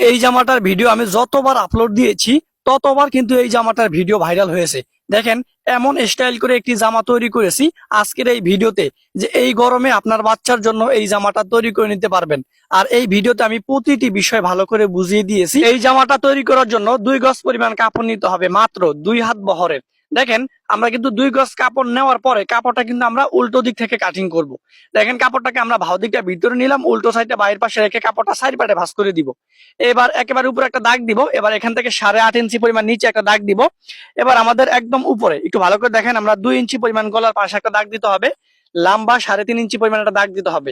এই জামাটার ভিডিও আমি যতবার আপলোড দিয়েছি ততবার কিন্তু এই জামাটার ভিডিও ভাইরাল হয়েছে। দেখেন এমন স্টাইল করে একটি জামা তৈরি করেছি আজকের এই ভিডিওতে, যে এই গরমে আপনার বাচ্চার জন্য এই জামাটা তৈরি করে নিতে পারবেন। আর এই ভিডিওতে আমি প্রতিটি বিষয় ভালো করে বুঝিয়ে দিয়েছি। এই জামাটা তৈরি করার জন্য 2 গজ পরিমাণ কাপড় নিতে হবে, মাত্র 2 হাত বহরের। দেখেন আমরা কিন্তু 2 গজ কাপড় নেওয়ার পরে কাপড়টা কিন্তু আমরা উল্টো দিক থেকে কাটিং করব। দেখেন কাপড়টাকে আমরা ভাও দিকটা ভিতরে নিলাম, উল্টো সাইডটা বাইরের পাশে রেখে কাপড়টা সাইড পাটে ভাঁজ করে দিব। এবার একেবারে উপরে একটা দাগ দিব। এবার এখান থেকে 8.5 ইঞ্চি পরিমাণ নিচে একটা দাগ দিব। এবার আমাদের একদম উপরে একটু ভালো করে দেখেন, আমরা 2 ইঞ্চি পরিমাণ গলার পাশে একটা দাগ দিতে হবে, লম্বা 3.5 ইঞ্চি পরিমাণ একটা দাগ দিতে হবে।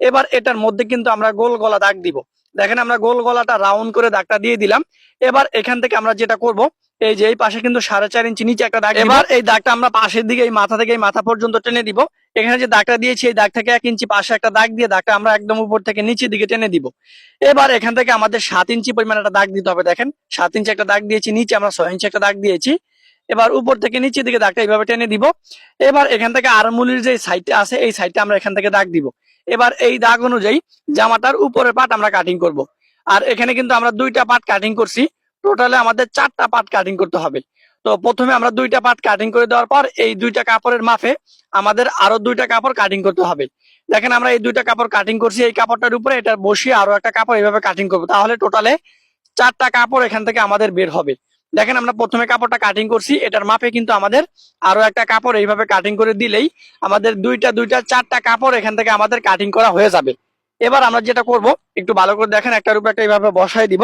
এবার এটার মধ্যে কিন্তু আমরা গোল গলা দাগ দিব। দেখেন আমরা গোল গলাটা রাউন্ড করে দাগটা দিয়ে দিলাম। এবার এখান থেকে আমরা যেটা করব, এই যে এই পাশে কিন্তু 4.5 ইঞ্চি নিচে একটা দাগ। এবার এই দাগটা আমরা পাশের দিকে এই মাথা থেকে এই মাথা পর্যন্ত টেনে দিব। এখানে যে দাগটা দিয়েছি এই দাগ থেকে 1 ইঞ্চি পাশে একটা দাগ দিয়ে দাগটা আমরা একদম উপর থেকে নিচের দিকে টেনে দিব। এবার এখান থেকে আমাদের 7 ইঞ্চি পরিমাণ একটা দাগ দিতে হবে। দেখেন 7 ইঞ্চি একটা দাগ দিয়েছি, নিচে আমরা 6 ইঞ্চি একটা দাগ দিয়েছি। এবার উপর থেকে নিচের দিকে দাগটা এইভাবে টেনে দিব। এবার এখান থেকে আরমুলির যে সাইডটা আছে এই সাইডটা আমরা এখান থেকে দাগ দিব। এবার এই দাগ অনুযায়ী জামাটার উপরের পার্ট আমরা কাটিং করব। আর এখানে কিন্তু আমরা 2টা পার্ট কাটিং করছি, টোটালে আমাদের 4টা পার্ট কাটিং করতে হবে। তো প্রথমে আমরা 2টা পার্ট কাটিং করে দেওয়ার পর এই 2টা কাপড়ের মাপে আমাদের আরো 2টা কাপড় কাটিং করতে হবে। দেখেন আমরা এই 2টা কাপড় কাটিং করছি, এই কাপড়টার উপরে এটা বসিয়ে আরো একটা কাপড় এইভাবে কাটিং করবো, তাহলে টোটালে 4টা কাপড় এখান থেকে আমাদের বের হবে। দেখেন আমরা প্রথমে কাপড়টা কাটিং করছি, এটার মাপে কিন্তু আমাদের আরো একটা কাপড় এইভাবে কাটিং করে দিলেই আমাদের 4টা কাপড় এখান থেকে আমাদের কাটিং করা হয়ে যাবে। এবার আমরা যেটা করব, একটু ভালো করে দেখেন, একটার উপর একটা এইভাবে বসাই দিব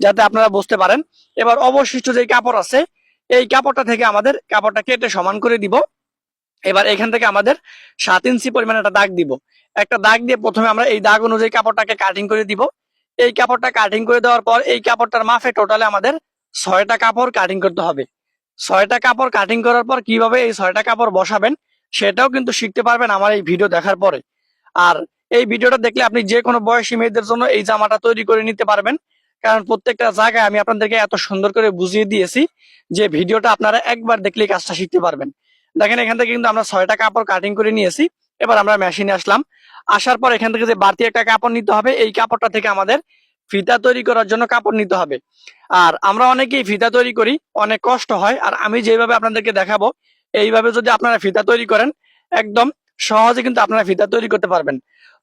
যাতে আপনারা বুঝতে পারেন। এবার অবশিষ্ট যে কাপড় আছে এই কাপড়টা থেকে আমাদের কাপড়টা কেটে সমান করে দিব। এবার এখান থেকে আমাদের 7 ইঞ্চি পরিমাণ একটা দাগ দিব। একটা দাগ দিয়ে প্রথমে আমরা এই দাগ অনুযায়ী কাপড়টাকে কাটিং করে দিব। এই কাপড়টা কাটিং করে দেওয়ার পর এই কাপড়টার মাপে টোটালে আমাদের 6টা কাপড় কাটিং করতে হবে। 6টা কাপড় কাটিং করার পর কিভাবে এই 6টা কাপড় বসাবেন সেটাও কিন্তু শিখতে পারবেন আমার এই ভিডিও দেখার পরে। আর এই ভিডিওটা দেখলে আপনি যে কোনো বয়সী মেয়েদের জন্য এই জামাটা তৈরি করে নিতে পারবেন, কারণ প্রত্যেকটা জায়গায় আমি আপনাদেরকে এত সুন্দর করে বুঝিয়ে দিয়েছি যে ভিডিওটা আপনারা একবার দেখলেই কাজটা শিখতে পারবেন। দেখেন এখান থেকে কিন্তু আমরা 6টা কাপড় কাটিং করে নিয়েছি। এবার আমরা মেশিনে আসলাম, আসার পর এখান থেকে যে বাড়তি একটা কাপড় নিতে হবে, এই কাপড়টা থেকে আমাদের ফিতা তৈরি করার জন্য কাপড় নিতে হবে। আর আমরা অনেকেই ফিতা তৈরি করি, অনেক কষ্ট হয়। আর আমি যেভাবে আপনাদেরকে দেখাবো এইভাবে যদি আপনারা ফিতা তৈরি করেন একদম সহজে কিন্তু আপনারা ফিতা তৈরি করতে পারবেন।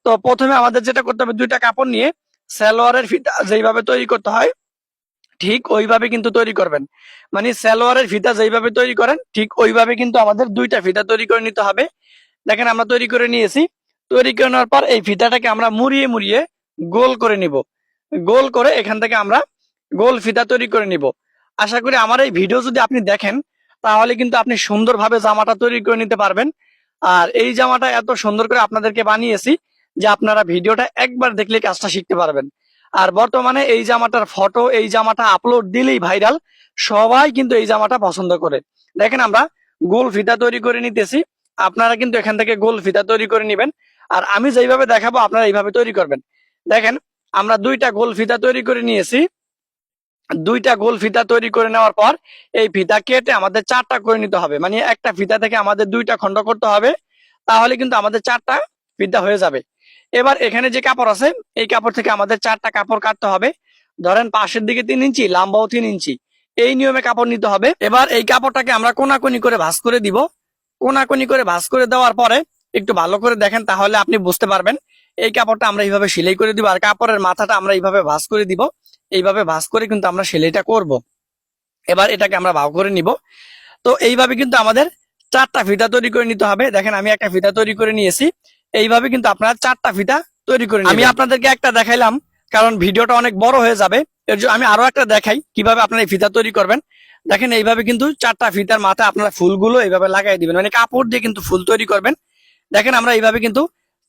তো প্রথমে আমাদের যেটা করতে হবে, 2টা কাপড় নিয়ে সালোয়ারের ফিতা যেইভাবে তৈরি করতে হয় ঠিক ওইভাবে কিন্তু তৈরি করবেন। মানে সালোয়ারের ফিতা যেইভাবে তৈরি করেন ঠিক ওইভাবে কিন্তু আমাদের 2টা ফিতা তৈরি করে নিতে হবে। দেখেন আমরা তৈরি করে নিয়েছি। তৈরি করে নেওয়ার পর এই ফিতাটাকে আমরা মুড়িয়ে মুড়িয়ে গোল করে নিব। গোল করে এখান থেকে আমরা গোল ফিতা তৈরি করে নিব। আশা করি আমার এই ভিডিও যদি আপনি দেখেন তাহলে কিন্তু আপনি সুন্দরভাবে জামাটা তৈরি করে নিতে পারবেন। আর এই জামাটা এত সুন্দর করে আপনাদেরকে বানিয়েছি যে আপনারা ভিডিওটা একবার দেখলে কাজটা শিখতে পারবেন। আর বর্তমানে এই জামাটার ফটো, এই জামাটা আপলোড দিলেই ভাইরাল, সবাই কিন্তু এই জামাটা পছন্দ করে। দেখেন আমরা গোল ফিতা তৈরি করে নিতেছি, আপনারা কিন্তু এখান থেকে গোল ফিতা তৈরি করে নেবেন। আর আমি যেইভাবে দেখাবো আপনারা এইভাবে তৈরি করবেন। দেখেন আমরা 2টা গোল ফিতা তৈরি করে নিয়েছি। 2টা গোল ফিতা তৈরি করে নেওয়ার পর এই ফিতা কেটে আমাদের 4টা করে নিতে হবে। মানে একটা ফিতা থেকে আমাদের 2টা খন্ড করতে হবে, তাহলে কিন্তু আমাদের 4টা ফিতা হয়ে যাবে। এবার এখানে যে কাপড় আছে এই কাপড় থেকে আমাদের 4টা কাপড় কাটতে হবে। ধরেন পাশের দিকে 3 ইঞ্চি, লম্বাও 3 ইঞ্চি, এই নিয়মে কাপড় নিতে হবে। এবার এই কাপড়টাকে আমরা কোনাকুনি করে ভাঁজ করে দিব। কোনাকুনি করে ভাঁজ করে দেওয়ার পরে একটু ভালো করে দেখেন, তাহলে আপনি বুঝতে পারবেন। এই কাপড়টা আমরা এইভাবে সেলাই করে দিব, আর কাপড়ের মাথাটা আমরা এইভাবে ভাঁজ করে দিব। এইভাবে ভাঁজ করে কিন্তু আমরা সেলাইটা করব। এবার এটাকে আমরা ভাও করে নিব। তো এইভাবে কিন্তু আমাদের 4টা ফিতা তৈরি করে নিতে হবে। দেখেন আমি একটা ফিতা তৈরি করে নিয়েছি। এইভাবে কিন্তু আপনারা 4টা ফিতা তৈরি করে নিন। আমি আপনাদেরকে একটা দেখাইলাম কারণ ভিডিওটা অনেক বড় হয়ে যাবে, এর জন্য আমি আরো একটা দেখাই কিভাবে আপনারা এই ফিতা তৈরি করবেন। দেখেন এইভাবে কিন্তু 4টা ফিতার মাথায় আপনারা ফুলগুলো এইভাবে লাগাই দিবেন, মানে কাপড় দিয়ে কিন্তু ফুল তৈরি করবেন। দেখেন আমরা এইভাবে কিন্তু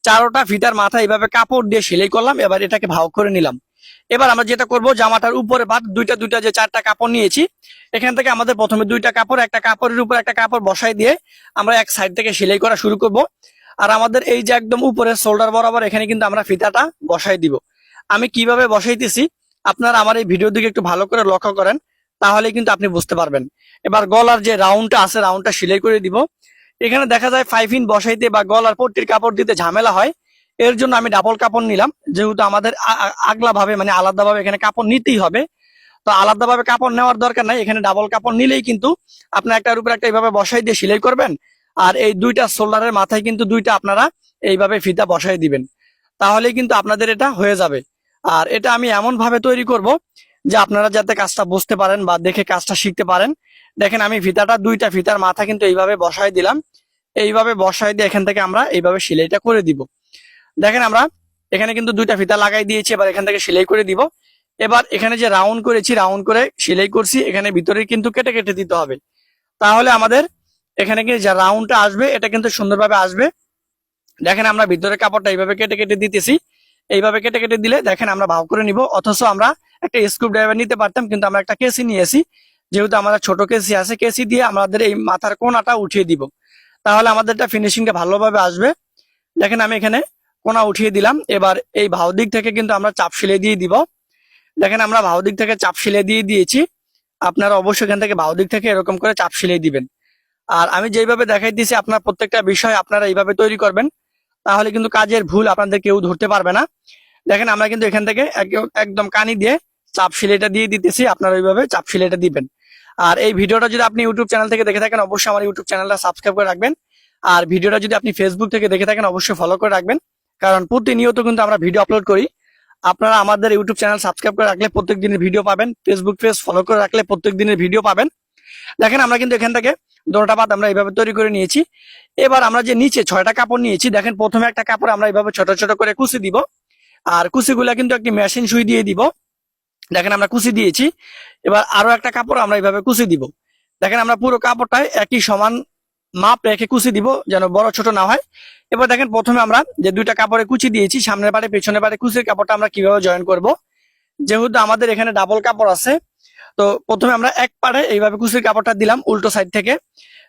4টা ফিতার মাথা এইভাবে কাপড় দিয়ে সেলাই করলাম। এবার এটাকে ভাও করে নিলাম। এবার আমরা যেটা করব, জামাটার উপরে পাট 2টা যে 4টা কাপড় নিয়েছি এখান থেকে আমাদের প্রথমে 2টা কাপড়, একটা কাপড়ের উপর একটা কাপড় বসাই দিয়ে আমরা এক সাইড থেকে সেলাই করা শুরু করব। আর আমাদের এই যে একদম উপরে শোল্ডার বরাবর এখানে কিন্তু আমরা ফিতাটা বসাই দিব। আমি কিভাবে বসাইতেছি আপনারা আমার এই ভিডিওর দিকে একটু ভালো করে লক্ষ্য করেন, তাহলে কিন্তু আপনি বুঝতে পারবেন। এবার গলার যে রাউন্ডটা আছে রাউন্ডটা সেলাই করে দিব। এখানে দেখা যায় 5 ইঞ্চ বসাইতে বা গলার পট্টির কাপড় দিতে ঝামেলা হয়, এর জন্য আমি ডাবল কাপড় নিলাম, যেহেতু আমাদের আগলা ভাবে মানে আলাদাভাবে এখানে কাপড় নিতেই হবে। তো আলাদাভাবে কাপড় নেওয়ার দরকার নাই, এখানে ডাবল কাপড় নিলেই কিন্তু আপনার একটার উপর একটা এইভাবে বসাই দিয়ে সেলাই করবেন। আর এই দুইটা শোল্ডারের মাথায় কিন্তু দুইটা আপনারা এইভাবে ফিতা বসাই দিবেন, তাহলেই কিন্তু আপনাদের এটা হয়ে যাবে। আর এটা আমি এমন ভাবে তৈরি করব যে আপনারা যাতে কাজটা বুঝতে পারেন বা দেখে কাজটা শিখতে পারেন। দেখেন আমি দুইটা ফিতার মাথা কিন্তু এইভাবে বসাই দিলাম, এইভাবে বসাই দিয়ে এখান থেকে আমরা এইভাবে সেলাইটা করে দিব। দেখেন আমরা এখানে কিন্তু দুইটা ফিতা লাগাই দিয়েছি, এবার এখান থেকে সেলাই করে দিব। এবার এখানে যে রাউন্ড করেছি, রাউন্ড করে সেলাই করছি, এখানে ভিতরে কিন্তু কেটে কেটে দিতে হবে, তাহলে আমাদের এখানে কি যে রাউন্ডটা আসবে এটা কিন্তু সুন্দরভাবে আসবে। দেখেন আমরা ভিতরে কাপড়টা এইভাবে কেটে কেটে দিতেছি, এইভাবে কেটে কেটে দিলে দেখেন আমরা ভাগ করে নিব। অথচ আমরা একটা স্ক্রু ড্রাইভার নিতে পারতাম, কিন্তু আমরা একটা কেসি নিয়েছি, যেহেতু আমাদের ছোট কেসি আছে, কেসি দিয়ে আমাদের এই মাথার কোনাটা উঠিয়ে দিব, তাহলে আমাদেরটা ফিনিশিংটা ভালোভাবে আসবে। দেখেন আমি এখানে কোনা উঠিয়ে দিলাম। এবার এই ভাও দিক থেকে কিন্তু আমরা চাপ সেলাই দিয়ে দিব। দেখেন আমরা ভাও দিক থেকে চাপ সেলাই দিয়ে দিয়েছি, আপনারা অবশ্যই এখান থেকে ভাও দিক থেকে এরকম করে চাপ সেলাই দিবেন। আর আমি যেইভাবে দেখাই দিয়েছি আপনার প্রত্যেকটা বিষয় আপনারা এইভাবে তৈরি করবেন, তাহলে কিন্তু কাজের ভুল আপনাদের কেউ ধরতে পারবে না। দেখেন আমরা কিন্তু এখান থেকে একদম কানি দিয়ে চাপ সেলাইটা দিয়ে দিতেছি, আপনারা ওইভাবে চাপ সেলাইটা দিবেন। আর এই ভিডিওটা যদি আপনি ইউটিউব চ্যানেল থেকে দেখে থাকেন, অবশ্যই আমার ইউটিউব চ্যানেলটা সাবস্ক্রাইব করে রাখবেন। আর ভিডিওটা যদি আপনি ফেসবুক থেকে দেখে থাকেন, অবশ্যই ফলো করে রাখবেন, কারণ প্রতিনিয়ত কিন্তু আমরা ভিডিও আপলোড করি। আপনারা আমাদের ইউটিউব চ্যানেল সাবস্ক্রাইব করে রাখলে প্রত্যেক দিনের ভিডিও পাবেন, ফেসবুক পেজ ফলো করে রাখলে প্রত্যেক দিনের ভিডিও পাবেন। দেখেন আমরা কিন্তু এখান থেকে দোনোটা পাত আমরা এইভাবে তৈরি করে নিয়েছি। এবার আমরা যে নিচে 6টা কাপড় নিয়েছি, দেখেন প্রথমে একটা কাপড় আমরা এইভাবে ছোট ছোট করে কুচি দিব, আর কুচিগুলা কিন্তু একটি মেশিন সুই দিয়ে দিব। দেখেন আমরা কুচি দিয়েছি, এবার আরো একটা কাপড় আমরা এইভাবে কুচি দিব। দেখেন আমরা পুরো কাপড়টায় একই সমান মাপ রেখে কুচি দিব, যেন বড় ছোট না হয়। এবার দেখেন প্রথমে আমরা যে দুইটা কাপড়ে কুচি দিয়েছি, সামনের পারে পেছনের পারে কুচির কাপড়টা আমরা কিভাবে জয়েন করব। যেহেতু আমাদের এখানে ডাবল কাপড় আছে, তো প্রথমে আমরা এক পাড়ে এইভাবে কুচির কাপড়টা দিলাম উল্টো সাইড থেকে।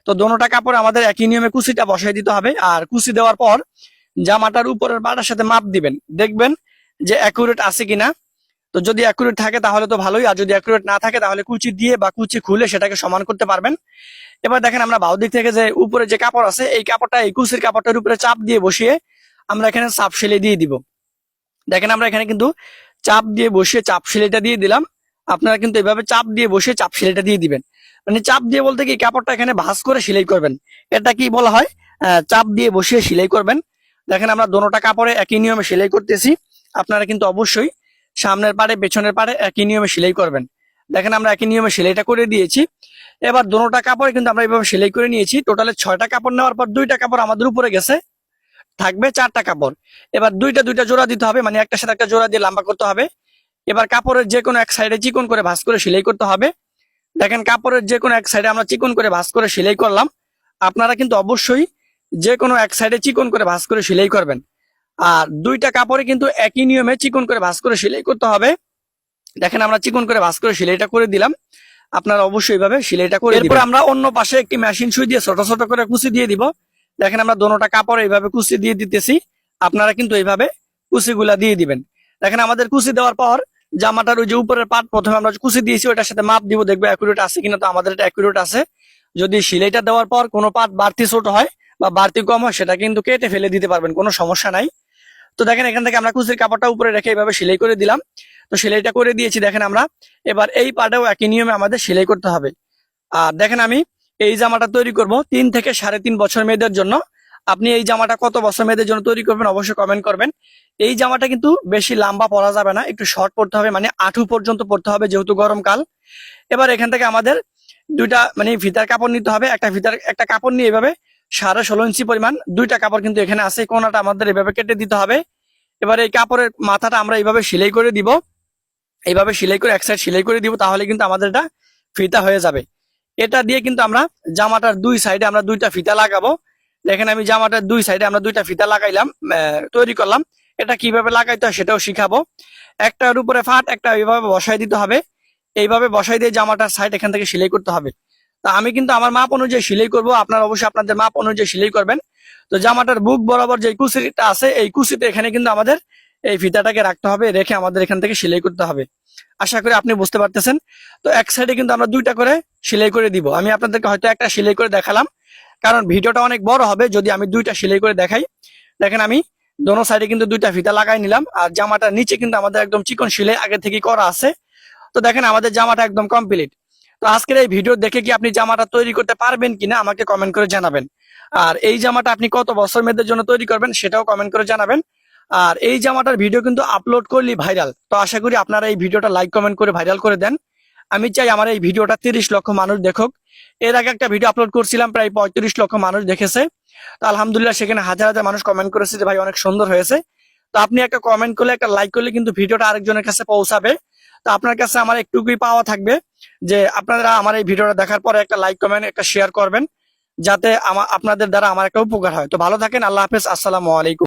তো দোনোটা কাপড় আমাদের একই নিয়মে কুচিটা বসাই দিতে হবে। আর কুচি দেওয়ার পর জামাটার উপরের পাড়ার সাথে মাপ দিবেন, দেখবেন যে অ্যাকুরেট আছে কিনা। তো যদি অ্যাকুরেট থাকে তাহলে তো ভালোই, আর যদি অ্যাকুরেট না থাকে তাহলে কুচি দিয়ে বা কুচি খুলে সেটাকে সমান করতে পারবেন। এবার দেখেন আমরা বাউ দিক থেকে যে উপরে যে কাপড় আছে, এই কাপড়টা এই কুচির কাপড়টার উপরে চাপ দিয়ে বসিয়ে আমরা এখানে চাপ সেলাই দিয়ে দিব। দেখেন আমরা এখানে কিন্তু চাপ দিয়ে বসিয়ে চাপ সেলাইটা দিয়ে দিলাম। আপনারা কিন্তু এভাবে চাপ দিয়ে বসিয়ে চাপ সেলাইটা দিয়ে দিবেন। মানে চাপ দিয়ে বলতে কি, কাপড়টা এখানে ভাঁজ করে সেলাই করবেন, এটা কি বলা হয়, চাপ দিয়ে বসিয়ে সেলাই করবেন। দেখেন আমরা দোনোটা কাপড়ে একই নিয়মে সেলাই করতেছি, আপনারা কিন্তু অবশ্যই সামনের পাড়ে পেছনের পাড়ে একই নিয়মে সেলাই করবেন। দেখেন আমরা একই নিয়মে সেলাইটা করে দিয়েছি। এবার দোনোটা কাপড়ে কিন্তু আমরা এইভাবে সেলাই করে নিয়েছি। টোটালে 6টা কাপড় নেওয়ার পর 2টা কাপড় আমাদের উপরে গেছে, থাকবে 4টা কাপড়। এবার দুইটা দুইটা জোড়া দিতে হবে, মানে একটা সাথে একটা জোড়া দিয়ে লম্বা করতে হবে। এবার কাপড়ের যে কোনো এক সাইডে চিকন করে ভাঁজ করে সেলাই করতে হবে। দেখেন কাপড়ের যে কোনো এক সাইডে আমরা চিকন করে ভাঁজ করে সেলাই করলাম। আপনারা কিন্তু অবশ্যই যে কোনো এক সাইডে চিকন করে ভাঁজ করে সেলাই করবেন। আর দুইটা কাপড়ে কিন্তু একই নিয়মে চিকন করে ভাঁজ করে সেলাই করতে হবে। দেখেন আমরা চিকন করে ভাঁজ করে সেলাইটা করে দিলাম, আপনারা অবশ্যই এইভাবে সেলাইটা করে দিবেন। এরপর আমরা অন্য পাশে একটি মেশিন সুই দিয়ে ছোট ছোট করে কুচি দিয়ে দিব। দেখেন আমরা দোনোটা কাপড় এইভাবে কুচি দিয়ে দিতেছি, আপনারা কিন্তু এইভাবে কুচিগুলা দিয়ে দিবেন। দেখেন আমাদের কুচি দেওয়ার পর জামাটার ওই যে উপরের পাট প্রথমে আমরা কুচি দিয়েছি, ওটার সাথে মাপ দিব, দেখবে অ্যাকুরেট আছে কিনা। তো আমাদের এটা অ্যাকুরেট আছে। যদি সেলাইটা দেওয়ার পর কোনো পাট বাড়তি ছোট হয় বা বাড়তি কম হয়, সেটা কিন্তু কেটে ফেলে দিতে পারবেন, কোনো সমস্যা নাই। তো দেখেন এখান থেকে আমরা কুচির কাপড়টা উপরে রেখে এইভাবে সেলাই করে দিলাম। তো সেলাইটা করে দিয়েছি। দেখেন আমরা এবার এই পাটেও একই নিয়মে আমাদের সেলাই করতে হবে। আর দেখেন আমি এই জামাটা তৈরি করব 3 থেকে 3.5 বছর মেয়েদের জন্য। আপনি এই জামাটা কত বছর মেয়েদের জন্য তৈরি করবেন অবশ্যই কমেন্ট করবেন। এই জামাটা কিন্তু বেশি লম্বা পরা যাবে না, একটু শর্ট পরতে হবে, মানে আঁঠু পর্যন্ত পরতে হবে, যেহেতু গরমকাল। এবার এখান থেকে আমাদের দুইটা মানে ফিতার কাপড় নিতে হবে। একটা কাপড় নিয়ে এভাবে 16.5 ইঞ্চি পরিমাণ দুইটা কাপড় কিন্তু এখানে আছে, কোনাটা আমাদের এভাবে কেটে দিতে হবে। এবার এই কাপড়ের মাথাটা আমরা এইভাবে সেলাই করে দিব, এইভাবে সেলাই করে এক সাইড সেলাই করে দিব, তাহলে কিন্তু আমাদের এটা ফিতা হয়ে যাবে। এটা দিয়ে কিন্তু আমরা জামাটার দুই সাইডে আমরা দুইটা ফিতা লাগাবো। দেখেন আমি জামাটার দুই সাইডে আমরা দুইটা ফিতা লাগাইলাম, তৈরি করলাম। এটা কিভাবে লাগাইতে হয় সেটাও শিখাবো। একটার উপরে ফাট, একটা এইভাবে বসাই দিতে হবে। এইভাবে বসাই দিয়ে জামাটার সাইড এখান থেকে সেলাই করতে হবে। তা আমি কিন্তু আমার মাপ অনুযায়ী সেলাই করব, আপনারা অবশ্যই আপনাদের মাপ অনুযায়ী সেলাই করবেন। তো জামাটার বুক বরাবর যে কুচিটা আছে, এই কুচিতে এখানে কিন্তু আমাদের এই ফিতাটাকে রাখতে হবে, রেখে আমাদের এখান থেকে সেলাই করতে হবে। আশা করি আপনি বুঝতে পারতেছেন। তো এক সাইডে কিন্তু আমরা দুইটা করে সেলাই করে দিব। আমি আপনাদেরকে হয়তো একটা সেলাই করে দেখালাম, কারণ ভিডিওটা অনেক বড় হবে যদি আমি দুইটা সেলাই করে দেখাই। দেখেন আমি দোনো সাইডে কিন্তু দুইটা ফিতা লাগাই নিলাম। আর জামাটার নিচে কিন্তু আমাদের একদম চিকন সেলাই আগে থেকে করা আছে। তো দেখেন আমাদের জামাটা একদম কমপ্লিট। তো আজকের এই ভিডিও দেখে কি আপনি জামাটা তৈরি করতে পারবেন কিনা আমাকে কমেন্ট করে জানাবেন। আর এই জামাটা আপনি কত বছর মেয়েদের জন্য তৈরি করবেন সেটাও কমেন্ট করে জানাবেন। আর এই জামাটার ভিডিও কিন্তু আপলোড করলি ভাইরাল, তো আশা করি আপনারা এই ভিডিওটা লাইক কমেন্ট করে ভাইরাল করে দেন। আমি চাই আমার এই ভিডিওটা 30 লক্ষ মানুষ দেখুক। এর আগে একটা ভিডিও আপলোড করছিলাম, প্রায় 35 লক্ষ মানুষ দেখেছে। তো আলহামদুলিল্লাহ সেখানে হাজার হাজার মানুষ কমেন্ট করেছে যে ভাই অনেক সুন্দর হয়েছে। তো আপনি একটা কমেন্ট করলে, একটা লাইক করলে কিন্তু ভিডিওটা আরেকজনের কাছে পৌঁছাবে। তো আপনার কাছে আমার একটুকুই পাওয়া থাকবে যে আপনারা আমার এই ভিডিওটা দেখার পরে একটা লাইক কমেন্ট একটা শেয়ার করবেন, যাতে আপনাদের দ্বারা আমার একটা উপকার হয়। তো ভালো থাকেন, আল্লাহ হাফেজ, আসসালামু আলাইকুম।